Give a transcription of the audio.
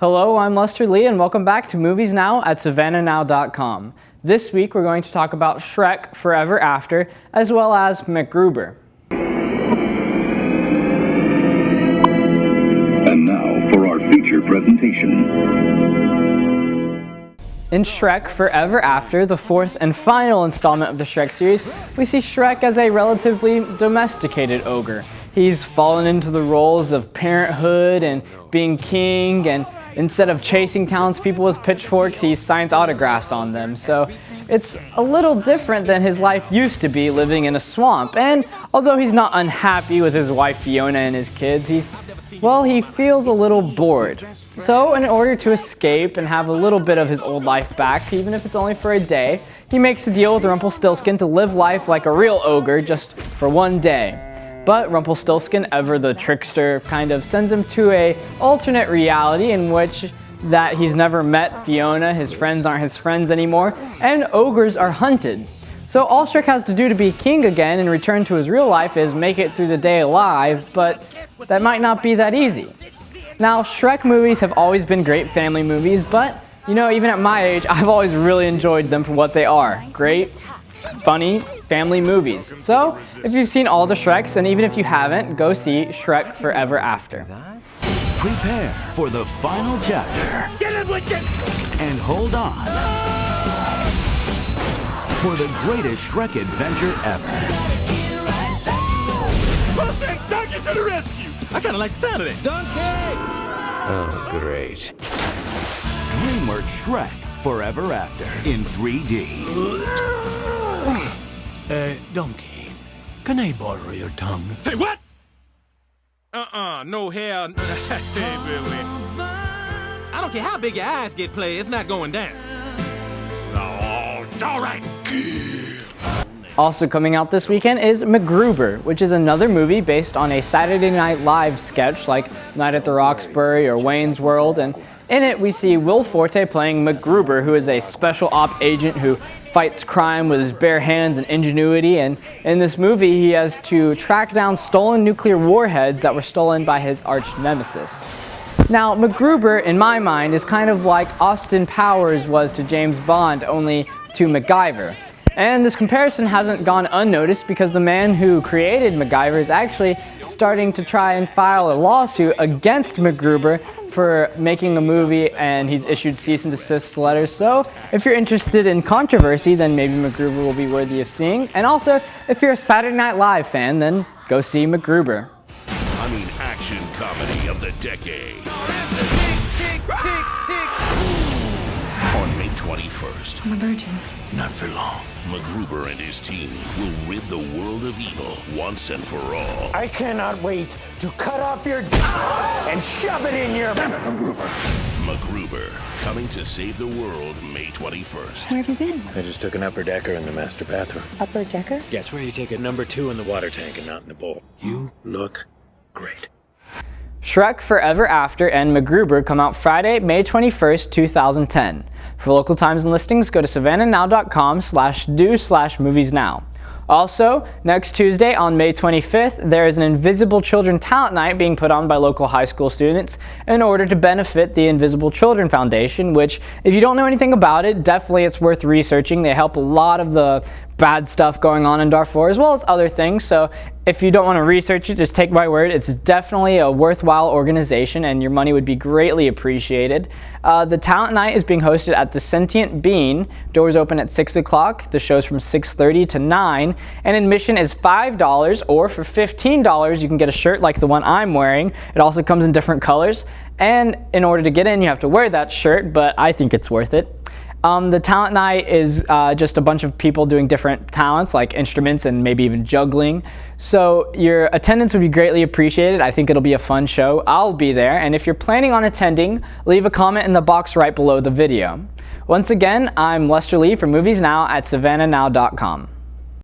Hello, I'm Lester Lee and welcome back to Movies Now at SavannahNow.com. This week we're going to talk about Shrek Forever After as well as MacGruber. And now for our feature presentation. In Shrek Forever After, the fourth and final installment of the Shrek series, we see Shrek as a relatively domesticated ogre. He's fallen into the roles of parenthood and being king, and instead of chasing townspeople with pitchforks, he signs autographs on them. So it's a little different than his life used to be living in a swamp. And although he's not unhappy with his wife Fiona and his kids, he feels a little bored. So in order to escape and have a little bit of his old life back, even if it's only for a day, he makes a deal with Rumpelstiltskin to live life like a real ogre just for one day. But Rumpelstiltskin, ever the trickster, kind of sends him to an alternate reality in which that he's never met Fiona, his friends aren't his friends anymore, and ogres are hunted. So all Shrek has to do to be king again and return to his real life is make it through the day alive, but that might not be that easy. Now, Shrek movies have always been great family movies, but you know, even at my age, I've always really enjoyed them for what they are. Great, funny family movies. So, if you've seen all the Shreks, and even if you haven't, go see Shrek Forever After. Prepare for the final chapter. Get it with it! And hold on for the greatest Shrek adventure ever. Perfect! Donkey to the rescue! I kinda like the sound of it. Donkey! Oh, great. DreamWorks Shrek Forever After in 3D. Donkey, can I borrow your tongue? Hey, what? No hair. Hey, Billy. I don't care how big your eyes get, play, it's not going down. Oh, all right. Also coming out this weekend is MacGruber, which is another movie based on a Saturday Night Live sketch like Night at the Roxbury or Wayne's World, and in it we see Will Forte playing MacGruber, who is a special op agent who fights crime with his bare hands and ingenuity, and in this movie he has to track down stolen nuclear warheads that were stolen by his arch nemesis. Now, MacGruber, in my mind, is kind of like Austin Powers was to James Bond, only to MacGyver. And this comparison hasn't gone unnoticed because the man who created MacGyver is actually starting to try and file a lawsuit against MacGruber for making a movie, and he's issued cease and desist letters. So if you're interested in controversy, then maybe MacGruber will be worthy of seeing. And also, if you're a Saturday Night Live fan, then go see MacGruber. I mean, action comedy of the decade. On May 21st. I'm a virgin. Not for long. MacGruber and his team will rid the world of evil once and for all. I cannot wait to cut off your and shove it in your... Damn it, MacGruber! MacGruber, coming to save the world May 21st. Where have you been? I just took an upper decker in the master bathroom. Upper decker? Yeah, it's where you take a number 2 in the water tank and not in the bowl. You look great. Shrek Forever After and MacGruber come out Friday, May 21st, 2010. For local times and listings, go to savannahnow.com/do/moviesnow. Also, next Tuesday on May 25th, there is an Invisible Children Talent Night being put on by local high school students in order to benefit the Invisible Children Foundation, which, if you don't know anything about it, definitely it's worth researching. They help a lot of the bad stuff going on in Darfur as well as other things, so if you don't want to research it, just take my word. It's definitely a worthwhile organization and your money would be greatly appreciated. The talent night is being hosted at the Sentient Bean. Doors open at 6 o'clock. The show's from 6:30 to 9, and admission is $5, or for $15 you can get a shirt like the one I'm wearing. It also comes in different colors, and in order to get in you have to wear that shirt, but I think it's worth it. The talent night is just a bunch of people doing different talents like instruments and maybe even juggling. So your attendance would be greatly appreciated. I think it'll be a fun show. I'll be there, and if you're planning on attending, leave a comment in the box right below the video. Once again, I'm Lester Lee from Movies Now at SavannahNow.com.